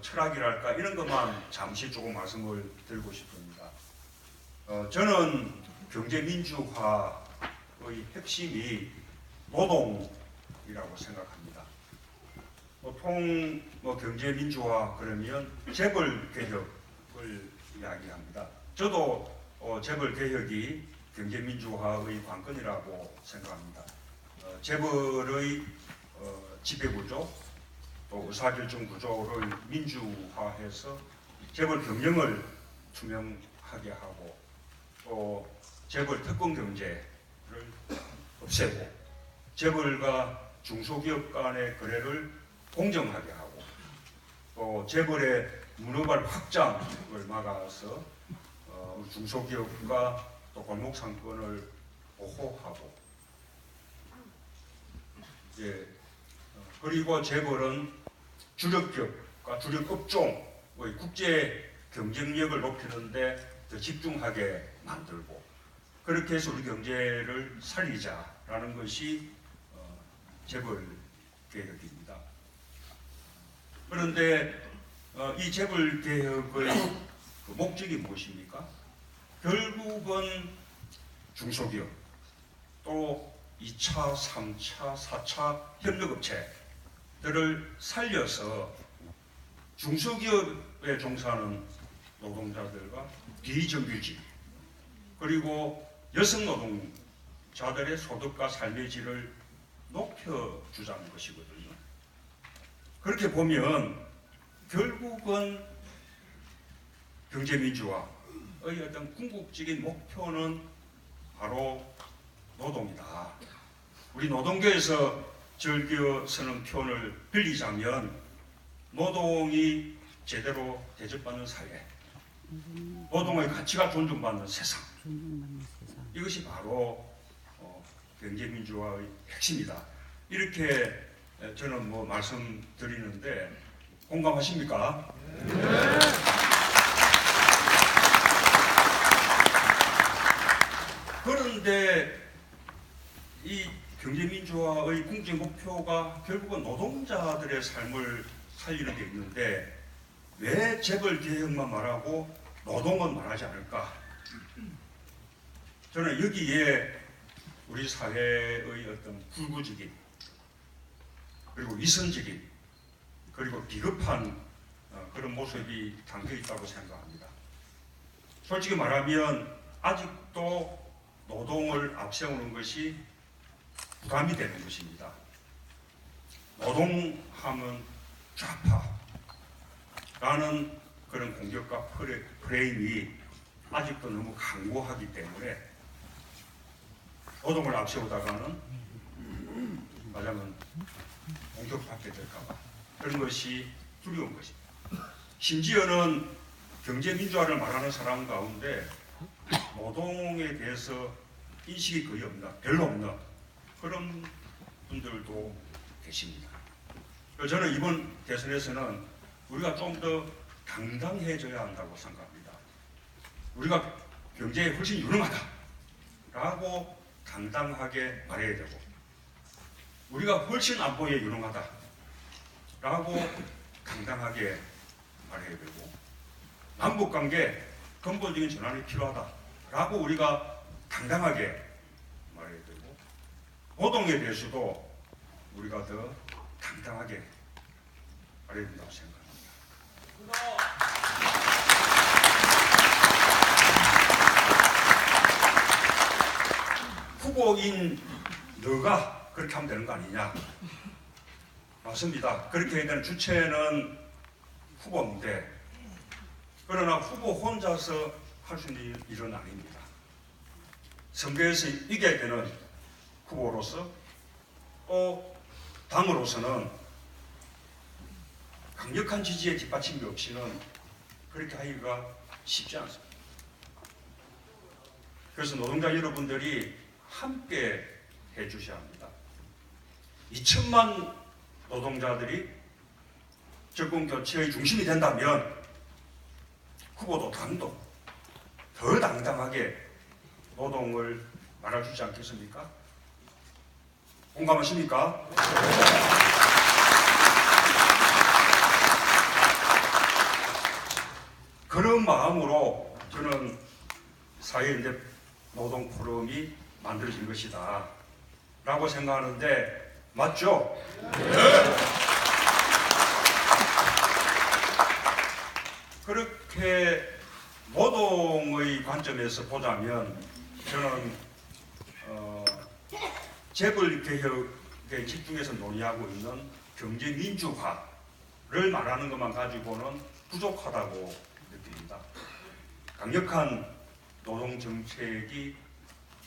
철학이랄까 이런 것만 잠시 조금 말씀을 드리고 싶습니다. 저는 경제민주화의 핵심이 노동이라고 생각합니다. 보통 경제민주화 그러면 재벌개혁을 이야기합니다. 저도 재벌개혁이 경제민주화의 관건이라고 생각합니다. 재벌의 지배구조 또 의사결정 구조를 민주화해서 재벌 경영을 투명하게 하고 또 재벌 특권 경제를 없애고 재벌과 중소기업 간의 거래를 공정하게 하고 또 재벌의 문어발 확장을 막아서 중소기업과 또 골목 상권을 보호하고 그리고 재벌은 주력기업과 주력업종의 국제 경쟁력을 높이는데 더 집중하게 만들고 그렇게 해서 우리 경제를 살리자라는 것이 재벌 개혁입니다. 그런데 이 재벌 개혁의 목적이 무엇입니까? 결국은 중소기업 또 2차, 3차, 4차 협력업체들을 살려서 중소기업에 종사하는 노동자들과 비정규직 그리고 여성 노동자들의 소득과 삶의 질을 높여주자는 것이거든요. 그렇게 보면 결국은 경제민주화의 어떤 궁극적인 목표는 바로 노동이다. 우리 노동계에서 즐겨 쓰는 표현을 빌리자면 노동이 제대로 대접받는 사회, 노동의 가치가 존중받는 세상, 이것이 바로 경제민주화의 핵심이다. 이렇게 저는 말씀드리는데 공감하십니까? 네. 그런데 이 경제민주화의 궁극적 목표가 결국은 노동자들의 삶을 살리는 데 있는데 왜 재벌 개혁만 말하고 노동은 말하지 않을까? 저는 여기에 우리 사회의 어떤 굴구적인 그리고 위선적인 그리고 비겁한 그런 모습이 담겨 있다고 생각합니다. 솔직히 말하면 아직도 노동을 앞세우는 것이 부담이 되는 것입니다. 노동하면 좌파라는 그런 공격과 프레임이 아직도 너무 강고하기 때문에 노동을 앞세우다가는 말하자면 공격받게 될까봐 그런 것이 두려운 것입니다. 심지어는 경제민주화를 말하는 사람 가운데 노동에 대해서 인식이 거의 없는, 별로 없는 그런 분들도 계십니다. 저는 이번 대선에서는 우리가 좀 더 당당해져야 한다고 생각합니다. 우리가 경제에 훨씬 유능하다라고 당당하게 말해야 되고 우리가 훨씬 안보에 유능하다라고 당당하게 말해야 되고 남북관계 근본적인 전환이 필요하다라고 우리가 당당하게 말해야 되고 노동에 대해서도 우리가 더 당당하게 말해야 된다고 생각합니다. 후보인 너가 그렇게 하면 되는 거 아니냐? 맞습니다. 그렇게 해야 되는 주체는 후보인데 그러나 후보 혼자서 할 수 있는 일은 아닙니다. 선거에서 이겨야 되는 후보로서 또 당으로서는 강력한 지지의 뒷받침이 없이는 그렇게 하기가 쉽지 않습니다. 그래서 노동자 여러분들이 함께 해주셔야 합니다. 2천만 노동자들이 정권 교체의 중심이 된다면 후보도 당도 더 당당하게 노동을 말아주지 않겠습니까? 공감하십니까? 그런 마음으로 저는 사회인대 노동 포럼이 만들어진 것이다 라고 생각하는데 맞죠? 네. 그렇게 노동의 관점에서 보자면 저는 재벌 개혁에 집중해서 논의하고 있는 경제 민주화를 말하는 것만 가지고는 부족하다고 느낍니다. 강력한 노동 정책이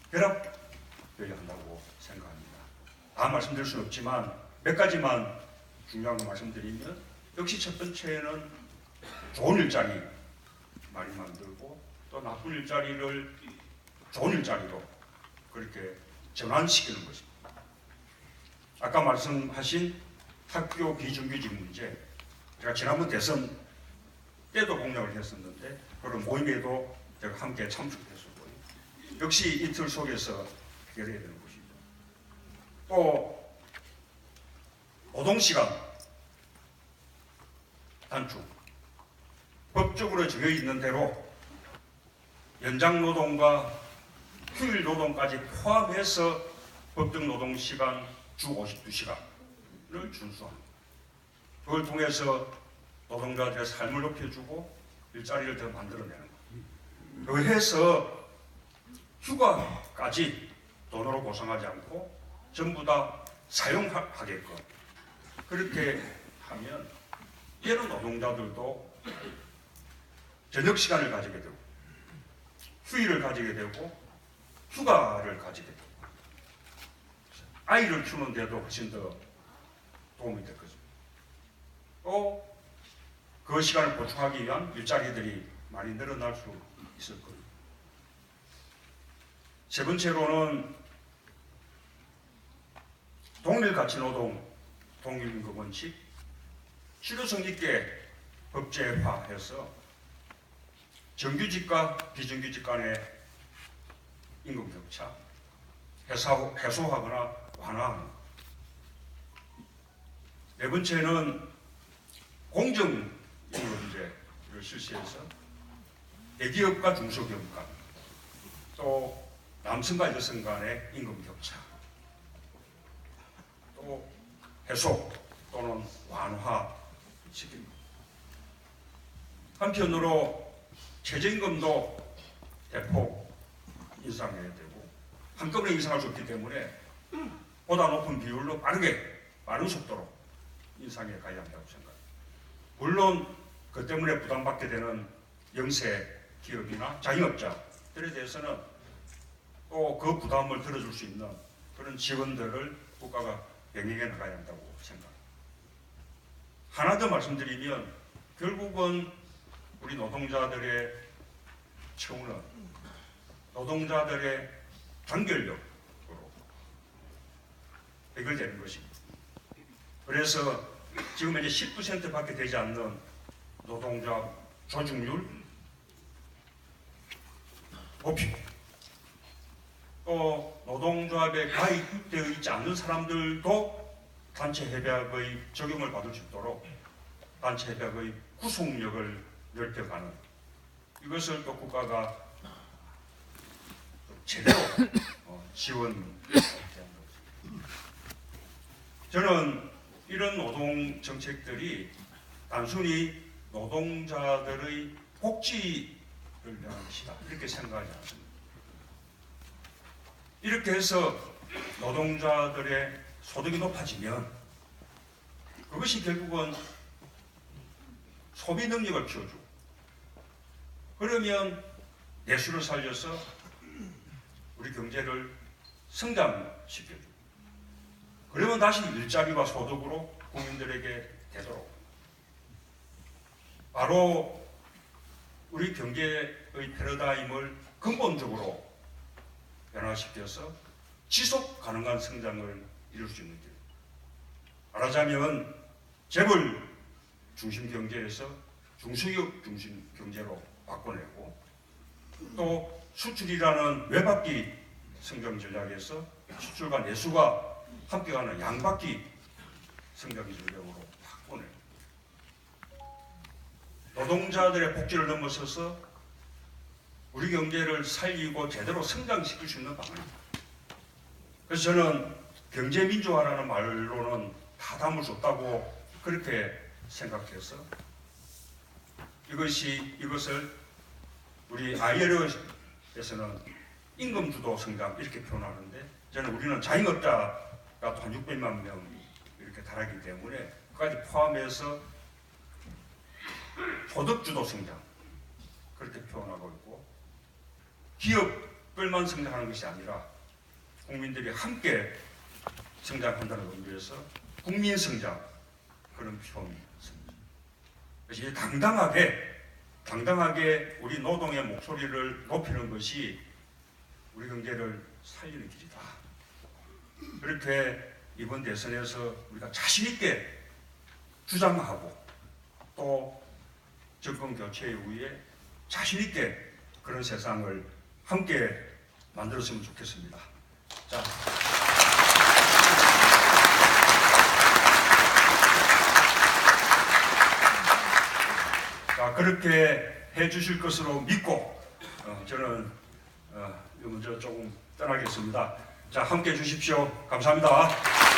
결합되어야 한다고 생각합니다. 다 말씀드릴 수는 없지만 몇 가지만 중요한 거 말씀드리면, 역시 첫 번째는 좋은 일자리 많이 만들고 또 나쁜 일자리를 좋은 일자리로 그렇게 전환시키는 것입니다. 아까 말씀하신 학교 비정규직 문제, 제가 지난번 대선 때도 공약을 했었는데 그런 모임에도 제가 함께 참석했었고요. 역시 이 틀 속에서 해결해야 되는 것이죠. 또 노동시간 단축, 법적으로 정해 있는 대로 연장 노동과 휴일 노동까지 포함해서 법정 노동시간 주 52시간을 준수합니다. 그걸 통해서 노동자들의 삶을 높여주고 일자리를 더 만들어내는 것. 그걸 해서 휴가까지 돈으로 보상하지 않고 전부 다 사용하게끔 그렇게 하면 이런 노동자들도 저녁 시간을 가지게 되고 휴일을 가지게 되고 휴가를 가지게 되고 아이를 키우는 데도 훨씬 더 도움이 될 것입니다. 또 그 시간을 보충하기 위한 일자리들이 많이 늘어날 수 있을 겁니다. 세 번째로는 동일가치노동, 동일임금 원칙, 실효성 있게 법제화해서 정규직과 비정규직 간의 임금 격차 해소하거나 완화하는 것. 네 번째는 공정 임금제를 실시해서 대기업과 중소기업 간, 또 남성과 여성 간의 임금 격차 또 해소 또는 완화시킵니다. 한편으로 최저임금도 대폭 인상해야 되고 한꺼번에 인상할 수 없기 때문에 보다 높은 비율로 빠른 속도로 인상해 가야 한다고 생각합니다. 물론 그 때문에 부담받게 되는 영세 기업이나 자영업자들에 대해서는 또 그 부담을 들어줄 수 있는 그런 지원들을 국가가 병행해 나가야 한다고 생각합니다. 하나 더 말씀드리면 결국은 우리 노동자들의 처우는 노동자들의 단결력으로 해결되는 것입니다. 그래서 지금 이제 10%밖에 되지 않는 노동자 조직률 높이고 또 노동조합에 가입되어 있지 않는 사람들도 단체 협약의 적용을 받을 수 있도록 단체 협약의 구속력을 넓혀가는, 이것을 또 국가가 제대로 지원해야 합니다. 저는 이런 노동 정책들이 단순히 노동자들의 복지를 위한 것이다 이렇게 생각하지 않습니다. 이렇게 해서 노동자들의 소득이 높아지면 그것이 결국은 소비 능력을 키워주고, 그러면 내수를 살려서 우리 경제를 성장시켜주고, 그러면 다시 일자리와 소득으로 국민들에게 되도록 바로 우리 경제의 패러다임을 근본적으로 변화시켜서 지속 가능한 성장을 이룰 수 있는 길. 말하자면 재벌 중심 경제에서 중소기업 중심 경제로 바꿔내고, 또 수출이라는 외바퀴 성장 전략에서 수출과 내수가 함께가는 양바퀴 성장 전략으로 바꿔내고, 노동자들의 복지를 넘어서서 우리 경제를 살리고 제대로 성장시킬 수 있는 방안입니다. 그래서 저는 경제민주화라는 말로는 다 담을 수 없다고 그렇게 생각해서 이것을 우리 ILO에서는 임금주도 성장 이렇게 표현하는데, 저는 우리는 자영업자가 또 한 600만 명 이렇게 달하기 때문에 그까지 포함해서 소득주도 성장 그렇게 표현하고 있고, 기업들만 성장하는 것이 아니라 국민들이 함께 성장한다는 의미에서 국민 성장 그런 표현입니다. 그래서 이제 당당하게 우리 노동의 목소리를 높이는 것이 우리 경제를 살리는 길이다. 그렇게 이번 대선에서 우리가 자신 있게 주장하고 또 정권 교체 이후에 자신 있게 그런 세상을 함께 만들었으면 좋겠습니다. 자, 그렇게 해주실 것으로 믿고 저는 이 문제 조금 떠나겠습니다. 자, 함께 해주십시오. 감사합니다.